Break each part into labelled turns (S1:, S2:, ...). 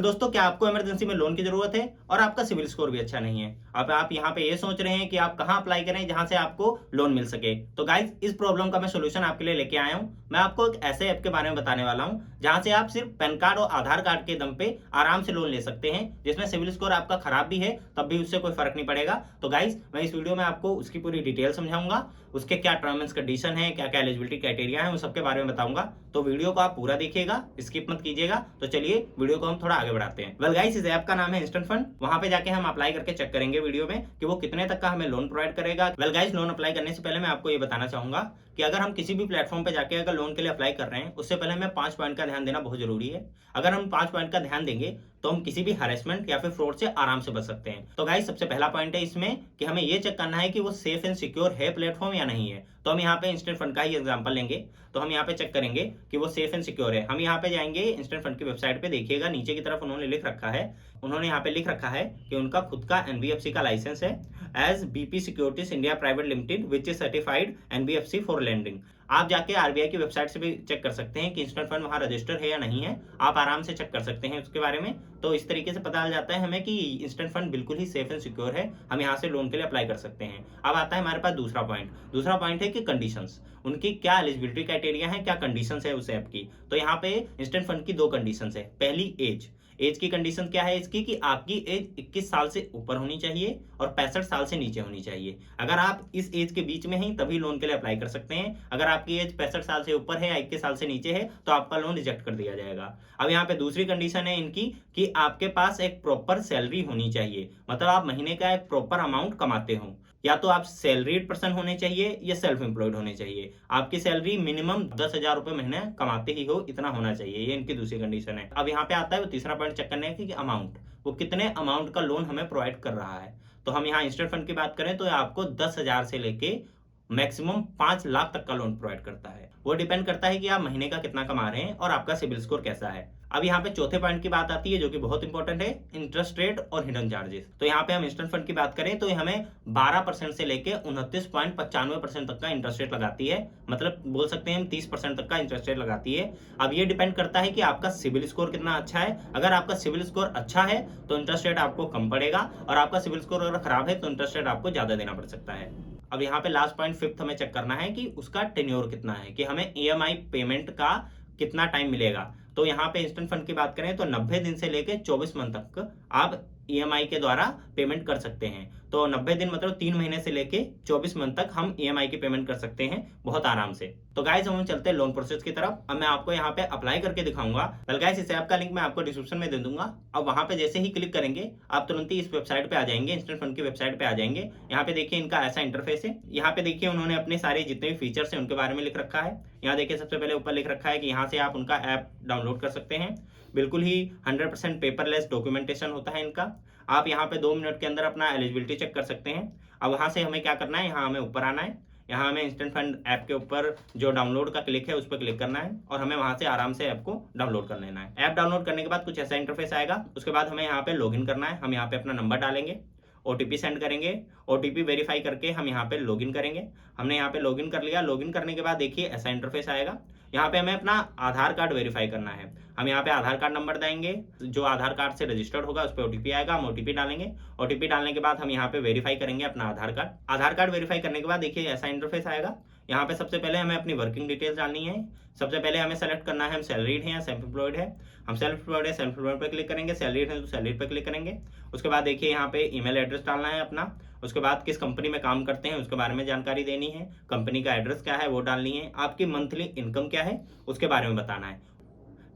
S1: Well दोस्तों, क्या आपको इमरजेंसी में लोन की जरूरत है और आपका सिविल स्कोर भी अच्छा नहीं है। अब आप यहाँ पे ये सोच रहे हैं कि आप कहाँ अप्लाई करें जहां से आपको लोन मिल सके। तो गाइस, इस प्रॉब्लम का मैं सोल्यूशन आपके लिए लेके आया हूँ। मैं आपको एक ऐसे ऐप के बारे में बताने वाला हूँ जहां से आप सिर्फ पैन कार्ड और आधार कार्ड के दम पे आराम से लोन ले सकते हैं, जिसमें सिविल स्कोर आपका खराब भी है तब भी उससे कोई फर्क नहीं पड़ेगा। तो गाइस, मैं इस वीडियो में आपको उसकी पूरी डिटेल समझाऊंगा, उसके क्या टर्म एंड कंडीशन है, क्या क्या एलिजिबिलिटी क्राइटेरिया है, उन सबके बारे में बताऊंगा। तो वीडियो को आप पूरा देखिएगा, स्किप मत कीजिएगा। तो चलिए वीडियो को हम थोड़ा आगे बढ़ाते हैं। वेल गाइस, इस ऐप का नाम है इंस्टेंट फंड। वहां पे जाके हम अप्लाई करके चेक करेंगे वीडियो में कि वो कितने तक का हमें लोन प्रोवाइड करेगा। वेल गाइस, लोन अप्लाई करने से पहले मैं आपको ये बताना चाहूंगा कि अगर हम किसी भी प्लेटफॉर्म पे जाके अगर लोन के लिए अप्लाई कर रहे हैं, उससे पहले हमें 5 पॉइंट का ध्यान देना बहुत जरूरी है। अगर हम 5 पॉइंट का ध्यान देंगे तो हम किसी भी हरेसमेंट या फिर फ्रॉड से आराम से बच सकते हैं। तो गाइस, सबसे पहला पॉइंट है इसमें कि हमें ये चेक करना है कि वो सेफ एंड सिक्योर है प्लेटफॉर्म या नहीं है। तो हम यहाँ पे इंस्टेंट फंड का ही एग्जांपल लेंगे। तो हम यहाँ पे चेक करेंगे कि वो सेफ एंड सिक्योर है। हम यहाँ पे जाएंगे इंस्टेंट फंड की वेबसाइट पे, देखिएगा नीचे की तरफ उन्होंने लिख रखा है, उन्होंने यहाँ पे लिख रखा है कि उनका खुद का एनबीएफसी का लाइसेंस है, as BP securities India private limited which is certified NBFC for lending. आप जाके आरबीआई की वेबसाइट से भी चेक कर सकते हैं कि इंस्टेंट फंड वहां रजिस्टर है या नहीं है। आप आराम से चेक कर सकते हैं उसके बारे में। तो इस तरीके से पता चल जाता है हमें कि इंस्टेंट फंड बिल्कुल ही सेफ एंड सिक्योर है, हम यहाँ से लोन के लिए अप्लाई कर सकते हैं। अब आता है हमारे पास दूसरा पॉइंट। दूसरा पॉइंट है कि कंडीशंस, उनकी क्या एलिजिबिलिटी क्राइटेरिया है, क्या कंडीशंस है उस ऐप की। तो यहाँ पे इंस्टेंट फंड की 2 कंडीशंस है। पहली, एज की कंडीशन क्या है इसकी कि आपकी एज 21 साल से ऊपर होनी चाहिए और 65 साल से नीचे होनी चाहिए। अगर आप इस एज के बीच में हैं तभी लोन के लिए अप्लाई कर सकते हैं। अगर आपकी एज 65 साल से ऊपर है या 21 साल से नीचे है तो आपका लोन रिजेक्ट कर दिया जाएगा। अब यहाँ पे दूसरी कंडीशन है इनकी कि आपके पास एक प्रॉपर सैलरी होनी चाहिए, मतलब आप महीने का एक प्रॉपर अमाउंट कमाते हो। या तो आप सैलरीड पर्सन होने चाहिए या सेल्फ एम्प्लॉयड होने चाहिए। आपकी सैलरी मिनिमम 10,000 रुपए महीने कमाते ही हो, इतना होना चाहिए। ये इनकी दूसरी कंडीशन है। अब यहाँ पे आता है वो तीसरा पॉइंट चेक करने की अमाउंट, वो कितने अमाउंट का लोन हमें प्रोवाइड कर रहा है। तो हम यहाँ इंस्टेंट फंड की बात करें तो आपको 10,000 से लेके मैक्सिमम 5 लाख तक का लोन प्रोवाइड करता है। वो डिपेंड करता है कि आप महीने का कितना कमा रहे हैं और आपका सिबिल स्कोर कैसा है। अब यहाँ पे चौथे पॉइंट की बात आती है जो कि बहुत इंपॉर्टेंट है, इंटरेस्ट रेट और हिडन चार्जेस। तो यहाँ पे हम इंस्टेंट फंड की बात करें तो हमें 12% से लेके 29.95% तक का इंटरेस्ट रेट लगाती है, मतलब बोल सकते हैं हम 30% तक का इंटरेस्ट रेट लगाती है। अब ये डिपेंड करता है कि आपका सिबिल स्कोर कितना अच्छा है। अगर आपका सिबिल स्कोर अच्छा है तो इंटरेस्ट रेट आपको कम पड़ेगा, और आपका सिबिल स्कोर अगर खराब है तो इंटरेस्ट रेट आपको ज्यादा देना पड़ सकता है। अब यहाँ पे लास्ट पॉइंट, फिफ्थ, हमें चेक करना है कि उसका टेन्योर कितना है, कि हमें ईएमआई पेमेंट का कितना टाइम मिलेगा। तो यहाँ पे इंस्टेंट फंड की बात करें तो 90 दिन से लेके 24 मंथ तक आप ईएमआई के द्वारा पेमेंट कर सकते हैं। तो 90 दिन मतलब 3 महीने से लेके 24 मंथ तक हम ईएमआई की पेमेंट कर सकते हैं बहुत आराम से। तो गाइस, हम चलते हैं लोन प्रोसेस की तरफ। अब मैं आपको यहाँ पे अप्लाई करके दिखाऊंगा। वेल गाइस, इस ऐप का लिंक मैं आपको डिस्क्रिप्शन में दे दूंगा। अब वहां पे जैसे ही क्लिक करेंगे आप तुरंत ही इस वेबसाइट पे आ जाएंगे, इंस्टेंट फंड की वेबसाइट पे आ जाएंगे। यहाँ पे देखिए इनका ऐसा इंटरफेस है। यहाँ पे देखिए उन्होंने अपने सारे जितने भी फीचर्स हैं उनके बारे में लिख रखा है। यहाँ देखिए सबसे पहले ऊपर लिख रखा है कि यहाँ से आप उनका ऐप डाउनलोड कर सकते हैं। बिल्कुल ही 100% पेपरलेस डॉक्यूमेंटेशन होता है इनका। आप यहाँ पे 2 मिनट के अंदर अपना एलिजिबिलिटी चेक कर सकते हैं। अब वहां से हमें क्या करना है, यहाँ हमें ऊपर आना है। यहाँ हमें इंस्टेंट फंड ऐप के ऊपर जो डाउनलोड का क्लिक है उस पर क्लिक करना है और हमें वहां से आराम से ऐप को डाउनलोड कर लेना है। ऐप डाउनलोड करने के बाद कुछ ऐसा इंटरफेस आएगा। उसके बाद हमें यहाँ पे लॉगिन करना है। हम यहाँ पे अपना नंबर डालेंगे, ओटीपी सेंड करेंगे, ओटीपी वेरीफाई करके हम यहाँ पे लॉगिन करेंगे। हमने यहाँ पे लॉगिन कर लिया। लॉगिन करने के बाद देखिए ऐसा इंटरफेस आएगा। यहाँ पे हमें अपना आधार कार्ड वेरीफाई करना है। हम यहाँ पे आधार कार्ड नंबर देंगे, जो आधार कार्ड से रजिस्टर्ड होगा उस पर ओटीपी आएगा, हम ओटीपी डालेंगे। ओटीपी डालने के बाद हम यहाँ पे वेरीफाई करेंगे अपना आधार कार्ड। आधार कार्ड वेरीफाई करने के बाद देखिए ऐसा इंटरफेस आएगा। यहाँ पे सबसे पहले हमें अपनी वर्किंग डिटेल्स डालनी है। सबसे पहले हमें सेलेक्ट करना है हम सैलरीड हैं या सेल्फ एम्प्लॉयड है। हम सेल्फ एम्प्लॉयड है, सेल्फ एम्प्लॉयड पर क्लिक करेंगे। सैलरीड है तो सैलरीड पर क्लिक करेंगे। उसके बाद देखिए यहाँ पे ईमेल एड्रेस डालना है अपना। उसके बाद किस कंपनी में काम करते हैं उसके बारे में जानकारी देनी है। कंपनी का एड्रेस क्या है वो डालनी है। आपकी मंथली इनकम क्या है उसके बारे में बताना है।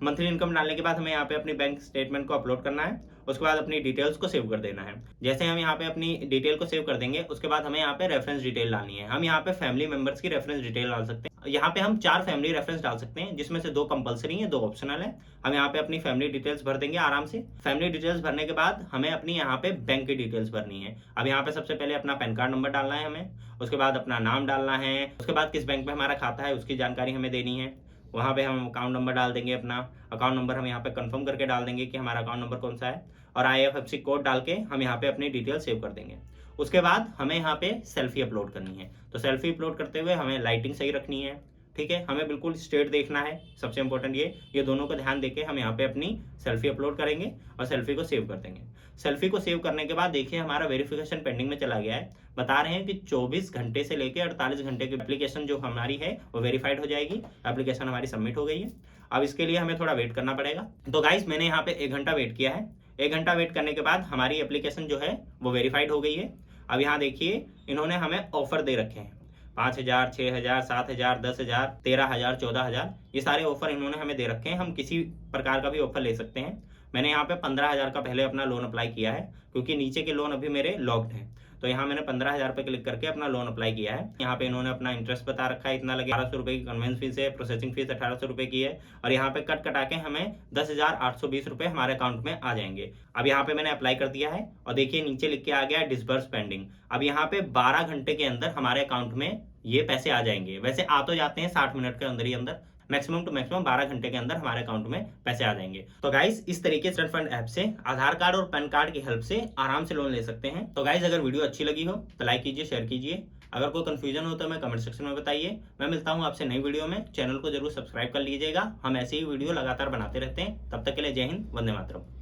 S1: मंथली इनकम डालने के बाद हमें यहाँ पे अपनी बैंक स्टेटमेंट को अपलोड करना है। उसके बाद अपनी डिटेल्स को सेव कर देना है। जैसे हम यहाँ पे अपनी डिटेल को सेव कर देंगे उसके बाद हमें यहाँ पे रेफरेंस डिटेल डालनी है। हम यहाँ पे फैमिली मेंबर्स की रेफरेंस डिटेल डाल सकते हैं। यहाँ पे हम 4 फैमिली रेफरेंस डाल सकते हैं, जिसमें से 2 कंपलसरी है, 2 ऑप्शनल है। हम यहाँ पे अपनी फैमिली डिटेल्स भर देंगे आराम से। फैमिली डिटेल्स भरने के बाद हमें अपनी यहाँ पे बैंक की डिटेल्स भरनी है। अब यहाँ पे सबसे पहले अपना पैन कार्ड नंबर डालना है हमें। उसके बाद अपना नाम डालना है। उसके बाद किस बैंक में हमारा खाता है उसकी जानकारी हमें देनी है। वहाँ पे हम अकाउंट नंबर डाल देंगे अपना। अकाउंट नंबर हम यहाँ पे कंफर्म करके डाल देंगे कि हमारा अकाउंट नंबर कौन सा है, और IFSC कोड डाल के हम यहाँ पे अपनी डिटेल सेव कर देंगे। उसके बाद हमें यहाँ पे सेल्फी अपलोड करनी है। तो सेल्फी अपलोड करते हुए हमें लाइटिंग सही रखनी है, ठीक है, हमें बिल्कुल स्ट्रेट देखना है, सबसे इंपॉर्टेंट ये दोनों को ध्यान देके हम यहाँ पे अपनी सेल्फी अपलोड करेंगे और सेल्फी को सेव कर देंगे। सेल्फी को सेव करने के बाद देखिए हमारा वेरिफिकेशन पेंडिंग में चला गया है। बता रहे हैं कि 24 घंटे से लेकर 48 घंटे की एप्लीकेशन जो हमारी है वो वेरीफाइड हो जाएगी। एप्लीकेशन हमारी सबमिट हो गई है। अब इसके लिए हमें थोड़ा वेट करना पड़ेगा। तो गाइस मैंने यहाँ पे 1 घंटा वेट किया है। 1 घंटा वेट करने के बाद हमारी एप्लीकेशन जो है वो वेरीफाइड हो गई है। अब यहाँ देखिए इन्होंने हमें ऑफर दे रखे हैं 5,000, 6,000, 7,000, 10,000, 13,000, 14,000, ये सारे ऑफर इन्होंने हमें दे रखे हैं। हम किसी प्रकार का भी ऑफर ले सकते हैं। मैंने यहाँ पे 15,000 का पहले अपना लोन अप्लाई किया है क्योंकि नीचे के लोन अभी मेरे लॉक्ड हैं। तो यहाँ मैंने 15,000 पे क्लिक करके अपना लोन अप्लाई किया है। यहाँ पे इन्होंने अपना इंटरेस्ट बता रखा है, इतना लगे 1,200 रुपये की कन्वेंस फीस है, प्रोसेसिंग फीस 1,800 रुपये की है और यहाँ पे कट कटा के हमें 10,820 रुपये हमारे अकाउंट में आ जाएंगे। अब यहाँ पे मैंने अप्लाई कर दिया है और देखिए नीचे लिख के आ गया डिसबर्स पेंडिंग। अब यहाँ पे 12 घंटे के अंदर हमारे अकाउंट में ये पैसे आ जाएंगे। वैसे आ तो जाते हैं 60 मिनट के अंदर ही अंदर, मैक्सिमम टू मैक्सिमम 12 घंटे के अंदर हमारे अकाउंट में पैसे आ जाएंगे। तो गाइस इस तरीके से फंड ऐप से आधार कार्ड और पैन कार्ड की हेल्प से आराम से लोन ले सकते हैं। तो गाइस अगर वीडियो अच्छी लगी हो तो लाइक कीजिए, शेयर कीजिए। अगर कोई कंफ्यूजन हो तो मैं कमेंट सेक्शन में बताइए। मैं मिलता हूं आपसे नई वीडियो में। चैनल को जरूर सब्सक्राइब कर लीजिएगा, हम ऐसे ही वीडियो लगातार बनाते रहते हैं। तब तक के लिए जय हिंद, वंदे मातरम।